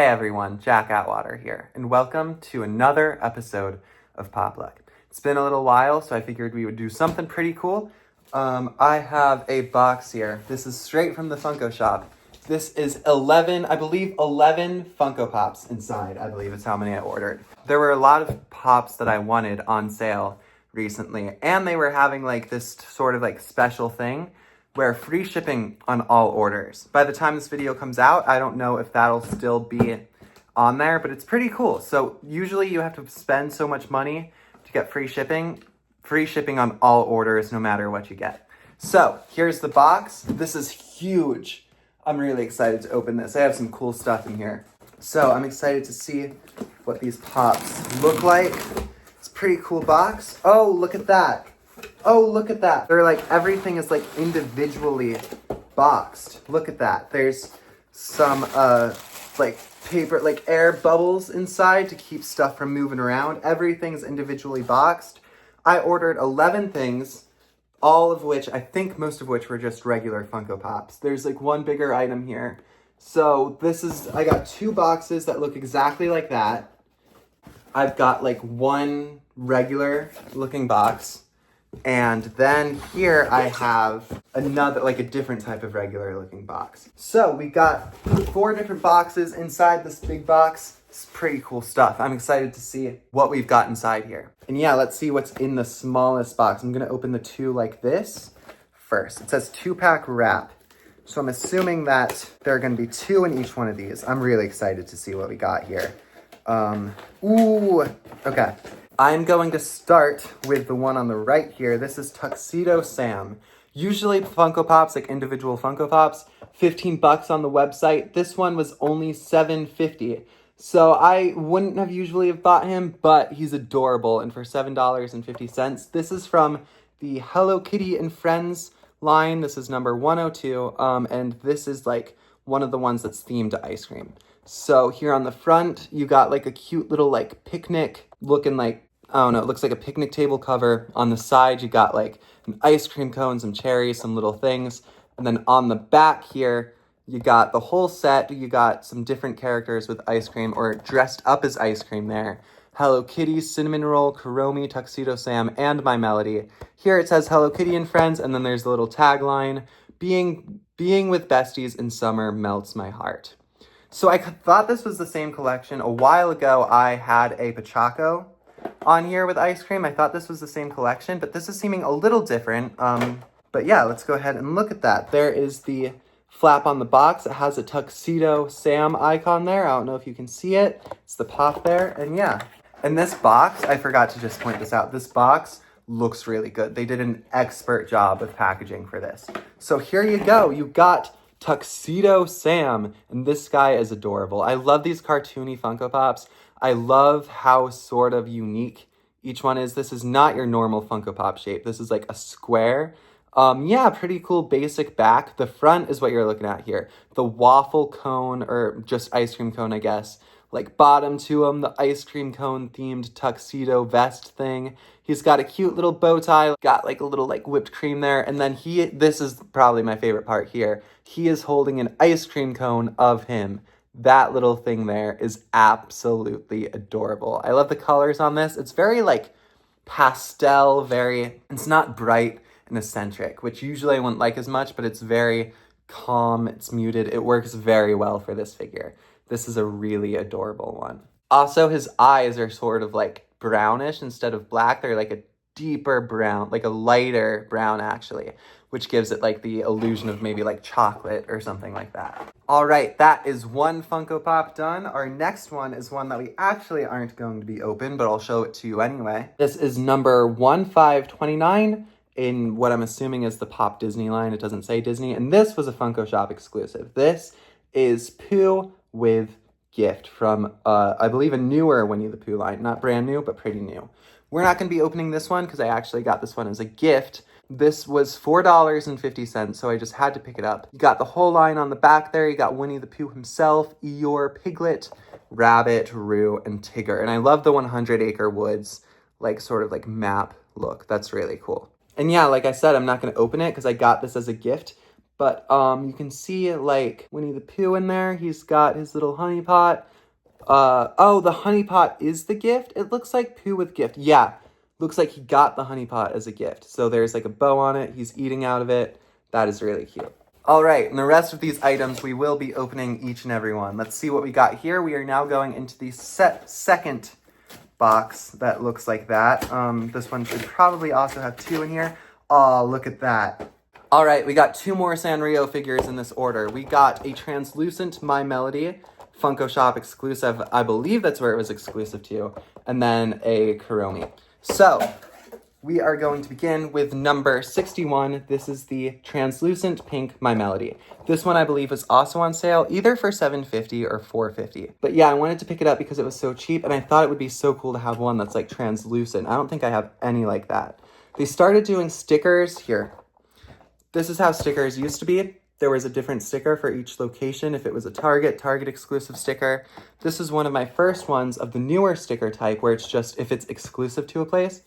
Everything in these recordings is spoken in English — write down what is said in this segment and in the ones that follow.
Hey everyone, Jack Atwater here, and welcome to another episode of Pop Luck. It's been a little while, so I figured we would do something pretty cool. I have a box here. This is straight from the Funko Shop. This is 11 Funko Pops inside, I believe is how many I ordered. There were a lot of pops that I wanted on sale recently, and they were having like this sort of like special thing where free shipping on all orders. By the time this video comes out, I don't know if that'll still be on there, but it's pretty cool. So usually you have to spend so much money to get free shipping on all orders, no matter what you get. So here's the box. This is huge. I'm really excited to open this. I have some cool stuff in here. So I'm excited to see what these pops look like. It's a pretty cool box. Oh, look at that. Oh, look at that. They're like, everything is like individually boxed. Look at that. There's some like paper, like air bubbles inside to keep stuff from moving around. Everything's individually boxed. I ordered 11 things, all of which, I think most of which were just regular Funko Pops. There's like one bigger item here. So I got 2 boxes that look exactly like that. I've got like one regular looking box. And then here I have another, like a different type of regular looking box. So we got 4 different boxes inside this big box. It's pretty cool stuff. I'm excited to see what we've got inside here. And yeah, let's see what's in the smallest box. I'm gonna open the 2 like this first. It says 2-pack wrap. So I'm assuming that there are gonna be 2 in each one of these. I'm really excited to see what we got here. Okay. I'm going to start with the one on the right here. This is Tuxedo Sam. Usually Funko Pops, like individual Funko Pops, $15 on the website. This one was only $7.50. So I wouldn't have usually have bought him, but he's adorable. And for $7.50, this is from the Hello Kitty and Friends line. This is number 102. And this is like one of the ones that's themed to ice cream. So here on the front, you got like a cute little like picnic looking like, I don't know, it looks like a picnic table cover. On the side, you got like an ice cream cone, some cherries, some little things. And then on the back here, you got the whole set. You got some different characters with ice cream or dressed up as ice cream there. Hello Kitty, Cinnamon Roll, Kuromi, Tuxedo Sam, and My Melody. Here it says Hello Kitty and Friends, and then there's the little tagline, being with besties in summer melts my heart. So I thought this was the same collection. A while ago, I had a Pachaco on here with ice cream. I thought this was the same collection, but this is seeming a little different. But yeah, let's go ahead and look at that. There is the flap on the box. It has a Tuxedo Sam icon there. I don't know if you can see it. It's the pop there, and yeah. And this box, I forgot to just point this out. This box looks really good. They did an expert job with packaging for this. So here you go. You got Tuxedo Sam, and this guy is adorable. I love these cartoony Funko Pops. I love how sort of unique each one is. This is not your normal Funko Pop shape. This is like a square. Yeah, pretty cool basic back. The front is what you're looking at here. The waffle cone, or just ice cream cone, I guess. Like bottom to him, the ice cream cone themed tuxedo vest thing. He's got a cute little bow tie, got like a little like whipped cream there. And then this is probably my favorite part here. He is holding an ice cream cone of him. That little thing there is absolutely adorable. I love the colors on this. It's very like pastel, it's not bright and eccentric, which usually I wouldn't like as much, but it's very calm, it's muted. It works very well for this figure. This is a really adorable one. Also, his eyes are sort of like brownish instead of black. They're like a deeper brown, like a lighter brown actually, which gives it like the illusion of maybe like chocolate or something like that. All right, that is one Funko Pop done. Our next one is one that we actually aren't going to be open, but I'll show it to you anyway. This is number 1529 in what I'm assuming is the Pop Disney line. It doesn't say Disney, and this was a Funko Shop exclusive. This is Pooh with gift from, I believe, a newer Winnie the Pooh line. Not brand new, but pretty new. We're not going to be opening this one because I actually got this one as a gift. This was $4.50, so I just had to pick it up. You got the whole line on the back there. You got Winnie the Pooh himself, Eeyore, Piglet, Rabbit, Roo, and Tigger. And I love the 100 Acre Woods, like sort of like map look. That's really cool. And yeah, like I said, I'm not going to open it because I got this as a gift. But you can see like Winnie the Pooh in there. He's got his little honey pot. Oh, the honey pot is the gift? It looks like Pooh with gift. Yeah, looks like he got the honey pot as a gift. So there's like a bow on it. He's eating out of it. That is really cute. All right, and the rest of these items, we will be opening each and every one. Let's see what we got here. We are now going into the second box that looks like that. This one should probably also have 2 in here. Oh, look at that. All right, we got 2 more Sanrio figures in this order. We got a translucent My Melody Funko Shop exclusive. I believe that's where it was exclusive to. And then a Kuromi. So, we are going to begin with number 61. This is the translucent pink My Melody. This one I believe was also on sale, either for $7.50 or $4.50. But yeah, I wanted to pick it up because it was so cheap, and I thought it would be so cool to have one that's like translucent. I don't think I have any like that. They started doing stickers here. This is how stickers used to be. There was a different sticker for each location. If it was a Target exclusive sticker. This is one of my first ones of the newer sticker type where it's just, if it's exclusive to a place,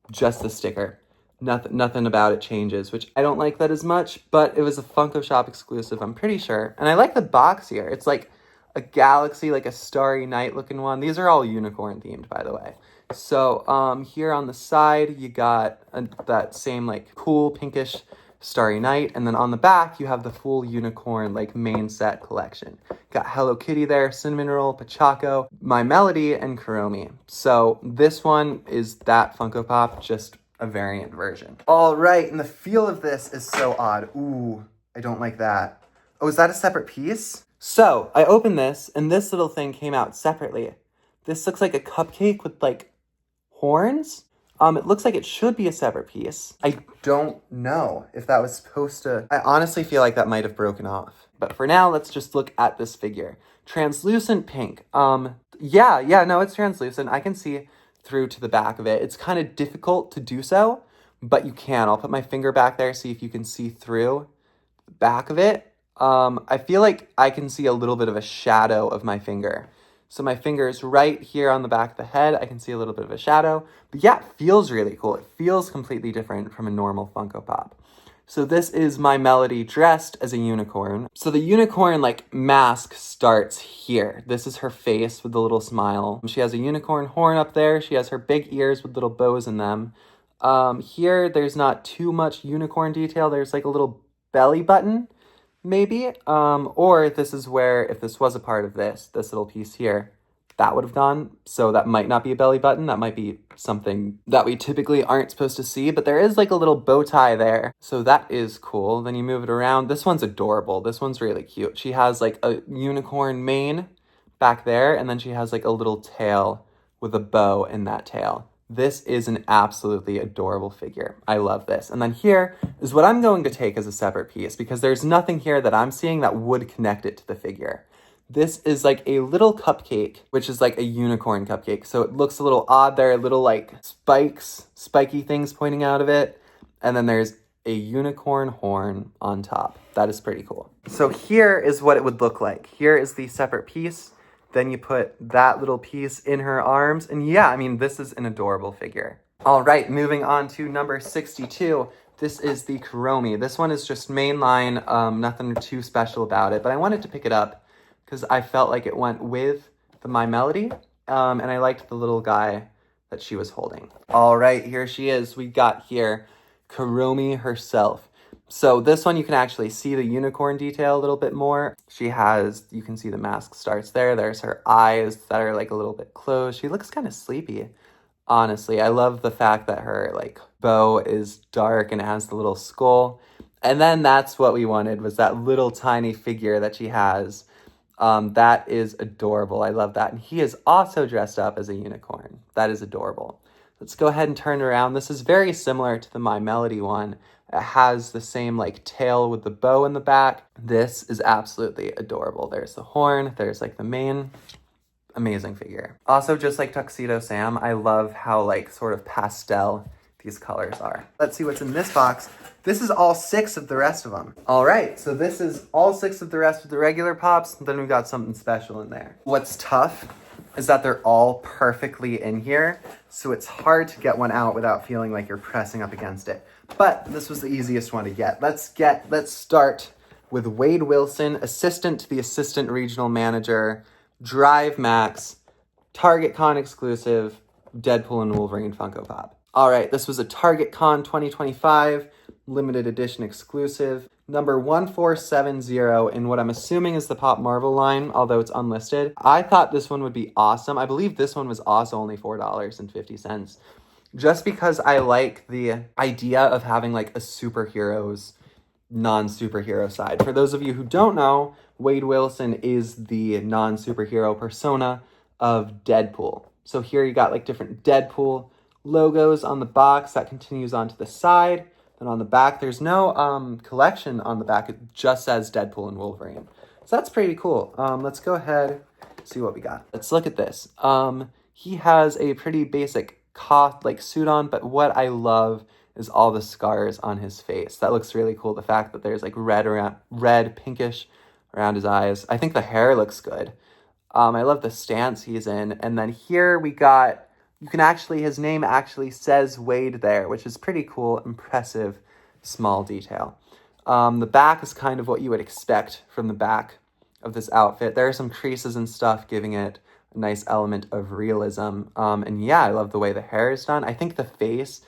just the sticker. Nothing about it changes, which I don't like that as much, but it was a Funko Shop exclusive, I'm pretty sure. And I like the box here. It's like a galaxy, like a starry night looking one. These are all unicorn themed, by the way. So here on the side, you got that same like cool pinkish Starry Night, and then on the back you have the full unicorn like main set collection. Got Hello Kitty there, Cinnamon Roll, Pachaco, My Melody, and Kuromi. So this one is that Funko Pop, just a variant version. All right, and the feel of this is so odd. Ooh, I don't like that. Oh, is that a separate piece? So I opened this, and this little thing came out separately. This looks like a cupcake with like horns. It looks like it should be a separate piece. I don't know if that was supposed to... I honestly feel like that might have broken off. But for now, let's just look at this figure. Translucent pink. Yeah, no, it's translucent. I can see through to the back of it. It's kind of difficult to do so, but you can. I'll put my finger back there, see if you can see through the back of it. I feel like I can see a little bit of a shadow of my finger. So my finger is right here on the back of the head. I can see a little bit of a shadow. But yeah, it feels really cool. It feels completely different from a normal Funko Pop. So this is My Melody dressed as a unicorn. So the unicorn like mask starts here. This is her face with the little smile. She has a unicorn horn up there. She has her big ears with little bows in them. Here, there's not too much unicorn detail. There's like a little belly button. Maybe, or this is where, if this was a part of this little piece here, that would have gone. So that might not be a belly button. That might be something that we typically aren't supposed to see, but there is like a little bow tie there. So that is cool. Then you move it around. This one's adorable. This one's really cute. She has like a unicorn mane back there, and then she has like a little tail with a bow in that tail. This is an absolutely adorable figure. I love this. And then here is what I'm going to take as a separate piece because there's nothing here that I'm seeing that would connect it to the figure. This is like a little cupcake, which is like a unicorn cupcake. So it looks a little odd there, little like spiky things pointing out of it. And then there's a unicorn horn on top. That is pretty cool. So here is what it would look like. Here is the separate piece. Then you put that little piece in her arms. And yeah, I mean, this is an adorable figure. All right, moving on to number 62. This is the Kuromi. This one is just mainline, nothing too special about it. But I wanted to pick it up because I felt like it went with the My Melody. And I liked the little guy that she was holding. All right, here she is. We got here Kuromi herself. So this one, you can actually see the unicorn detail a little bit more. She has, you can see the mask starts there. There's her eyes that are like a little bit closed. She looks kind of sleepy, honestly. I love the fact that her like bow is dark and it has the little skull. And then that's what we wanted, was that little tiny figure that she has. That is adorable. I love that. And he is also dressed up as a unicorn. That is adorable. Let's go ahead and turn it around. This is very similar to the My Melody one. It has the same like tail with the bow in the back. This is absolutely adorable. There's the horn, there's like the mane. Amazing figure. Also, just like Tuxedo Sam, I love how like sort of pastel these colors are. Let's see what's in this box. This is all 6 of the rest of them. All right, so this is all 6 of the rest of the regular Pops. Then we've got something special in there. What's tough is that they're all perfectly in here. So it's hard to get one out without feeling like you're pressing up against it. But this was the easiest one to get. Let's start with Wade Wilson, assistant to the assistant regional manager, Drive Max, Target Con exclusive, Deadpool and Wolverine Funko Pop. All right, this was a Target Con 2025 limited edition exclusive, number 1470 in what I'm assuming is the Pop Marvel line, although it's unlisted. I thought this one would be awesome. I believe this one was also only $4.50. Just because I like the idea of having like a superhero's non-superhero side. For those of you who don't know, Wade Wilson is the non-superhero persona of Deadpool. So here you got like different Deadpool logos on the box that continues onto the side. Then on the back, there's no collection on the back. It just says Deadpool and Wolverine. So that's pretty cool. Let's go ahead, see what we got. Let's look at this. He has a pretty basic like suit on, but what I love is all the scars on his face. That looks really cool. The fact that there's like red, pinkish around his eyes. I think the hair looks good. I love the stance he's in. And then here we got, his name actually says Wade there, which is pretty cool, impressive, small detail. The back is kind of what you would expect from the back of this outfit. There are some creases and stuff giving it a nice element of realism. And yeah, I love the way the hair is done. I think the face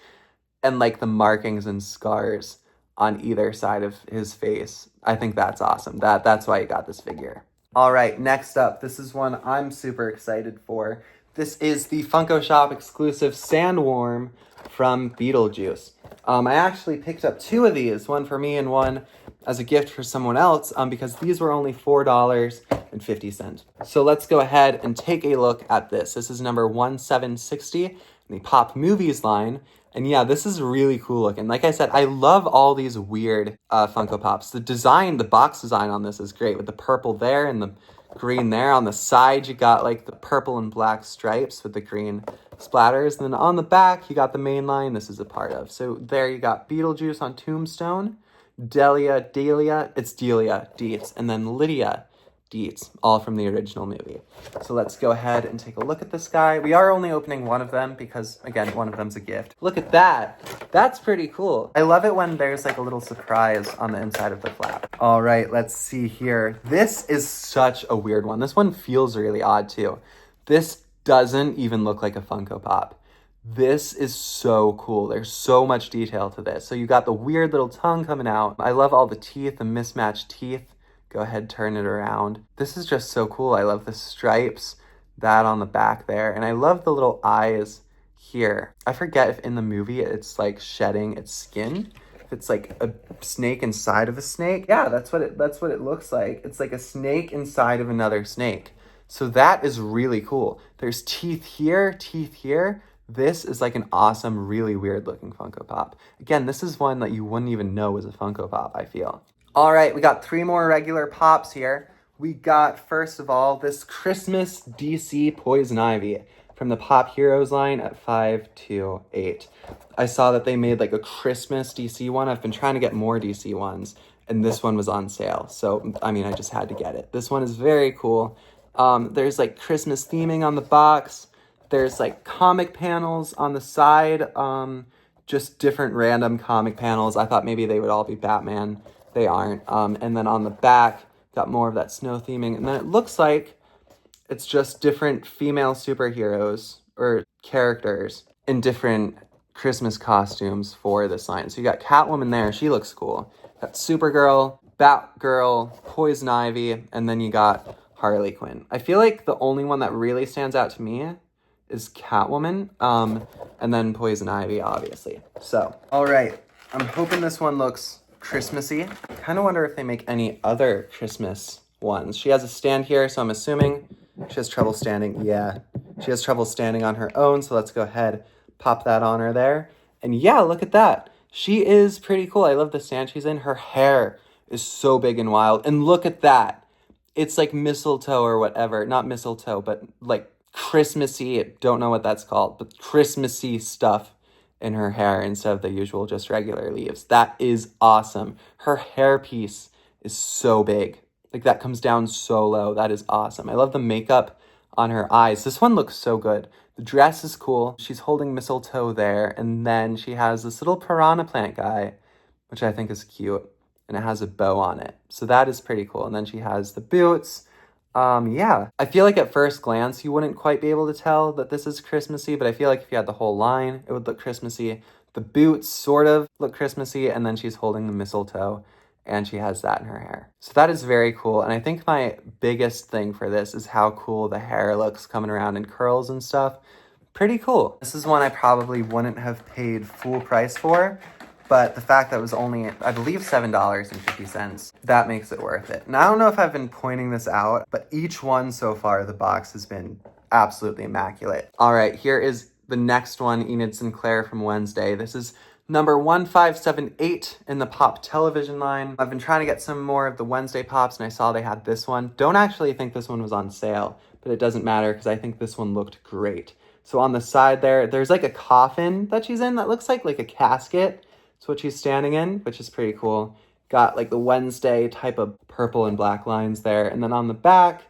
and like the markings and scars on either side of his face, I think that's awesome. That's why I got this figure. All right, next up, this is one I'm super excited for. This is the Funko Shop exclusive Sandworm from Beetlejuice. I actually picked up two of these, one for me and one as a gift for someone else, because these were only $4.50. So let's go ahead and take a look at this. This is number 1760 in the Pop Movies line. And yeah, this is really cool looking. Like I said, I love all these weird Funko Pops. The box design on this is great with the purple there and the green there. On the side, you got like the purple and black stripes with the green splatters. And then on the back, you got the main line this is a part of. So there you got Beetlejuice on Tombstone, Delia Dietz, and then Lydia Dietz, all from the original movie. So let's go ahead and take a look at this guy. We are only opening one of them because, again, one of them's a gift. Look at that. That's pretty cool. I love it when there's like a little surprise on the inside of the flap. All right, let's see here. This is such a weird one. This one feels really odd too. This doesn't even look like a Funko Pop. This is so cool. There's so much detail to this. So you got the weird little tongue coming out. I love all the teeth, the mismatched teeth. Go ahead, turn it around. This is just so cool. I love the stripes, that on the back there. And I love the little eyes here. I forget if in the movie it's like shedding its skin. If it's like a snake inside of a snake. Yeah, that's what it looks like. It's like a snake inside of another snake. So that is really cool. There's teeth here, teeth here. This is like an awesome, really weird looking Funko Pop. Again, this is one that you wouldn't even know was a Funko Pop, I feel. All right, we got three more regular pops here. We got, first of all, this Christmas DC Poison Ivy from the Pop Heroes line at $5.28. I saw that they made like a Christmas DC one. I've been trying to get more DC ones, and this one was on sale. So, I mean, I just had to get it. This one is very cool. There's like Christmas theming on the box. There's like comic panels on the side, just different random comic panels. I thought maybe they would all be Batman. They aren't. And then on the back, got more of that snow theming. And then it looks like it's just different female superheroes or characters in different Christmas costumes for this line. So you got Catwoman there. She looks cool. Got Supergirl, Batgirl, Poison Ivy, and then you got Harley Quinn. I feel like the only one that really stands out to me is Catwoman, and then Poison Ivy, obviously. So, all right. I'm hoping this one looks Christmassy. I kind of wonder if they make any other Christmas ones. She has a stand here, so I'm assuming she has trouble standing. Yeah, she has trouble standing on her own, so let's go ahead, pop that on her there. And yeah, look at that. She is pretty cool. I love the stand she's in. Her hair is so big and wild. And look at that. It's like mistletoe or whatever. Not mistletoe, but like Christmassy. Don't know what that's called, but Christmassy stuff in her hair instead of the usual just regular leaves. That is awesome. Her hairpiece is so big. Like that comes down so low. That is awesome. I love the makeup on her eyes. This one looks so good. The dress is cool. She's holding mistletoe there. And then she has this little piranha plant guy, which I think is cute. and it has a bow on it. So that is pretty cool. And then she has the boots. Yeah, I feel like at first glance, you wouldn't quite be able to tell that this is Christmassy, but I feel like if you had the whole line, it would look Christmassy. The boots sort of look Christmassy, and then she's holding the mistletoe, and she has that in her hair. So that is very cool. And I think my biggest thing for this is how cool the hair looks coming around in curls and stuff. Pretty cool. This is one I probably wouldn't have paid full price for, but the fact that it was only, I believe, $7.50, that makes it worth it. And I don't know if I've been pointing this out, but each one so far, the box has been absolutely immaculate. All right, here is the next one, Enid Sinclair from Wednesday. This is number 1578 in the Pop television line. I've been trying to get some more of the Wednesday Pops, and I saw they had this one. Don't actually think this one was on sale, but it doesn't matter because I think this one looked great. So on the side there, there's like a coffin that she's in that looks like a casket. It's what she's standing in, which is pretty cool. Got like the Wednesday type of purple and black lines there. And then on the back,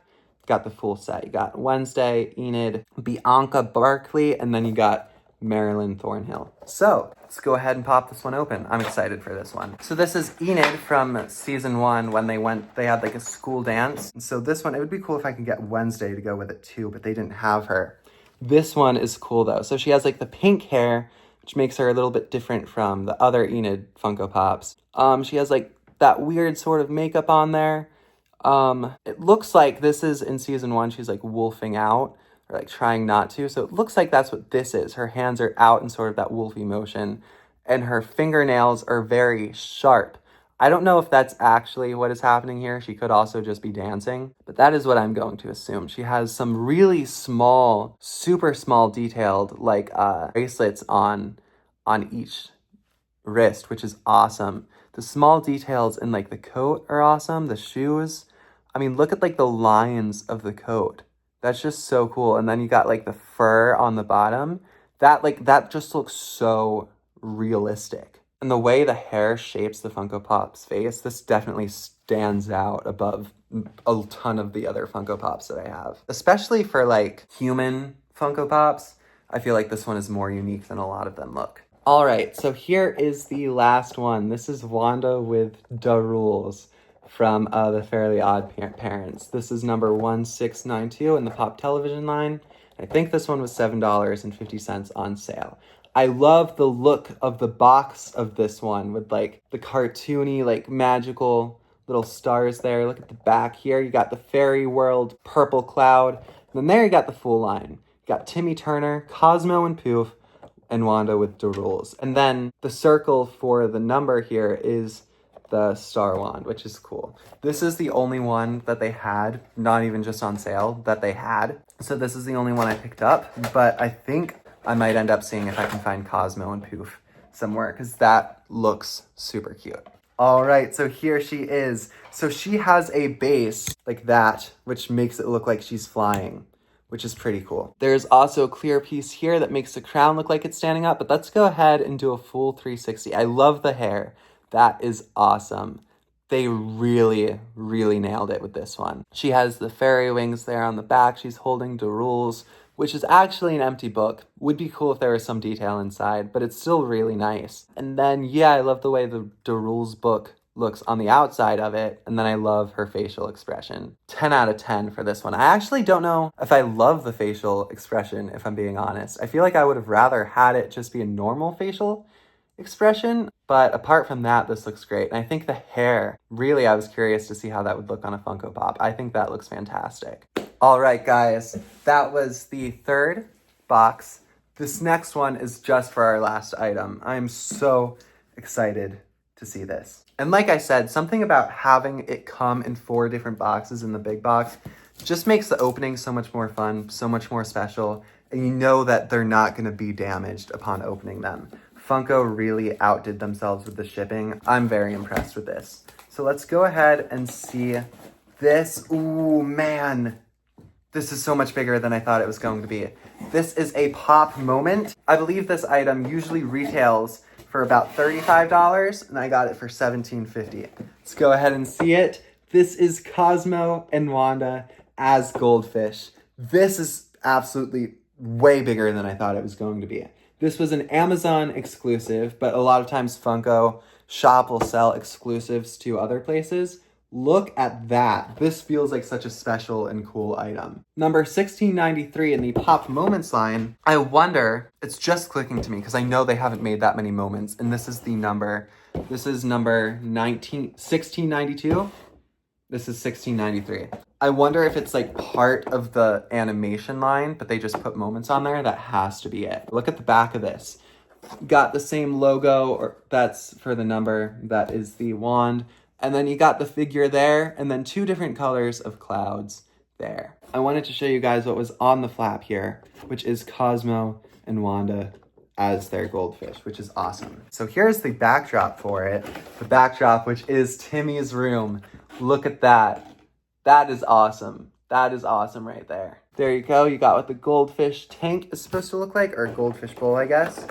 got the full set. You got Wednesday, Enid, Bianca Barkley, and then you got Marilyn Thornhill. So let's go ahead and pop this one open. I'm excited for this one. So this is Enid from season 1 when they had like a school dance. And so this one, it would be cool if I could get Wednesday to go with it too, but they didn't have her. This one is cool though. So she has like the pink hair, which makes her a little bit different from the other Enid Funko Pops. She has like that weird sort of makeup on there. It looks like this is in season 1, she's like wolfing out or like trying not to. So it looks like that's what this is. Her hands are out in sort of that wolfy motion and her fingernails are very sharp. I don't know if that's actually what is happening here. She could also just be dancing, but that is what I'm going to assume. She has some really small, super small detailed like bracelets on each wrist, which is awesome. The small details in like the coat are awesome. The shoes, I mean, look at like the lines of the coat. That's just so cool. And then you got like the fur on the bottom. That just looks so realistic. And the way the hair shapes the Funko Pop's face, this definitely stands out above a ton of the other Funko Pops that I have. Especially for like human Funko Pops, I feel like this one is more unique than a lot of them look. All right, so here is the last one. This is Wanda with Da Rules from the Fairly Odd Parents. This is number 1692 in the Pop television line. I think this one was $7.50 on sale. I love the look of the box of this one with like the cartoony, like magical little stars there. Look at the back here. You got the fairy world, purple cloud. And then there you got the full line. You got Timmy Turner, Cosmo and Poof, and Wanda with Da Rules. And then the circle for the number here is the Star Wand, which is cool. This is the only one that they had, not even just on sale, that they had. So this is the only one I picked up, but I think I might end up seeing if I can find Cosmo and Poof somewhere because that looks super cute. All right, so here she is. So she has a base like that, which makes it look like she's flying, which is pretty cool. There's also a clear piece here that makes the crown look like it's standing up, but let's go ahead and do a full 360. I love the hair. That is awesome. They really, really nailed it with this one. She has the fairy wings there on the back. She's holding Da Rules, which is actually an empty book. Would be cool if there was some detail inside, but it's still really nice. And then, yeah, I love the way the Da Rules book looks on the outside of it, and then I love her facial expression. 10 out of 10 for this one. I actually don't know if I love the facial expression, if I'm being honest. I feel like I would have rather had it just be a normal facial expression, but apart from that, this looks great. And I think the hair, really, I was curious to see how that would look on a Funko Pop. I think that looks fantastic. All right, guys, that was the third box. This next one is just for our last item. I'm so excited to see this. And like I said, something about having it come in 4 different boxes in the big box just makes the opening so much more fun, so much more special, and you know that they're not going to be damaged upon opening them. Funko really outdid themselves with the shipping. I'm very impressed with this. So let's go ahead and see this. Ooh, man. This is so much bigger than I thought it was going to be. This is a Pop Moment. I believe this item usually retails for about $35, and I got it for $17.50. Let's go ahead and see it. This is Cosmo and Wanda as Goldfish. This is absolutely way bigger than I thought it was going to be. This was an Amazon exclusive, but a lot of times Funko shop will sell exclusives to other places. Look at that. This feels like such a special and cool item. Number 1693 in the Pop Moments line. I wonder, it's just clicking to me because I know they haven't made that many moments. And this is number 1692. This is 1693. I wonder if it's like part of the animation line, but they just put moments on there. That has to be it. Look at the back of this. Got the same logo, or that's for the number, that is the wand. And then you got the figure there, and then 2 different colors of clouds there. I wanted to show you guys what was on the flap here, which is Cosmo and Wanda as their goldfish, which is awesome. So here's the backdrop for it. The backdrop, which is Timmy's room. Look at that. That is awesome. That is awesome right there. There you go. You got what the goldfish tank is supposed to look like, or goldfish bowl, I guess.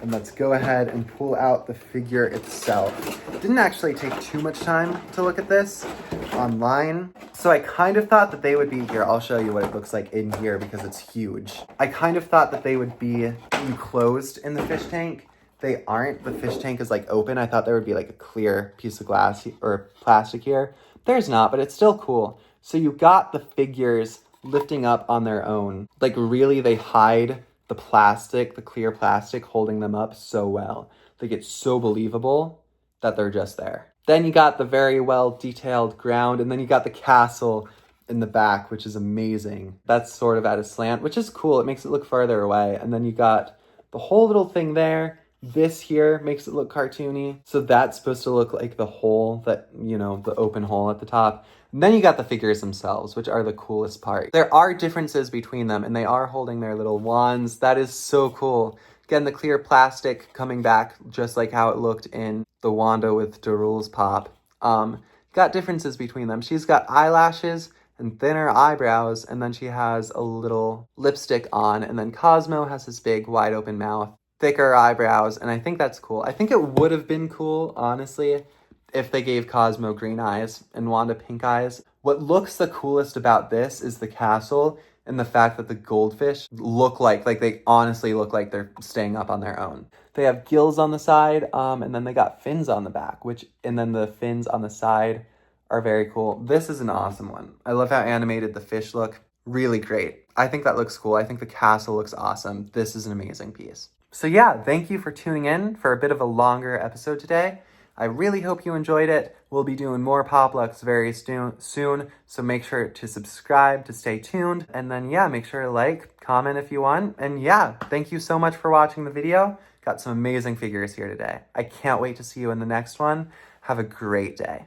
And let's go ahead and pull out the figure itself. It didn't actually take too much time to look at this online. So I kind of thought that they would be here. I'll show you what it looks like in here because it's huge. I kind of thought that they would be enclosed in the fish tank. They aren't. The fish tank is like open. I thought there would be like a clear piece of glass or plastic here. There's not, but it's still cool. So you got the figures lifting up on their own. Like really, they hide the plastic, the clear plastic holding them up so well. Like it's so believable that they're just there. Then you got the very well detailed ground, and then you got the castle in the back, which is amazing. That's sort of at a slant, which is cool. It makes it look farther away. And then you got the whole little thing there. This here makes it look cartoony. So that's supposed to look like the hole that, you know, the open hole at the top. And then you got the figures themselves, which are the coolest part. There are differences between them, and they are holding their little wands. That is so cool. Again, the clear plastic coming back just like how it looked in the Wanda with Darul's pop. Got differences between them. She's got eyelashes and thinner eyebrows, and then she has a little lipstick on, and then Cosmo has this big wide open mouth, thicker eyebrows, and I think that's cool. I think it would have been cool, honestly, if they gave Cosmo green eyes and Wanda pink eyes. What looks the coolest about this is the castle and the fact that the goldfish look like they honestly look like they're staying up on their own. They have gills on the side, and then they got fins on the back, and then the fins on the side are very cool. This is an awesome one. I love how animated the fish look. Really great. I think that looks cool. I think the castle looks awesome. This is an amazing piece. So yeah, thank you for tuning in for a bit of a longer episode today. I really hope you enjoyed it. We'll be doing more Pop Lucks very soon, so make sure to subscribe to stay tuned. And then yeah, make sure to like, comment if you want. And yeah, thank you so much for watching the video. Got some amazing figures here today. I can't wait to see you in the next one. Have a great day.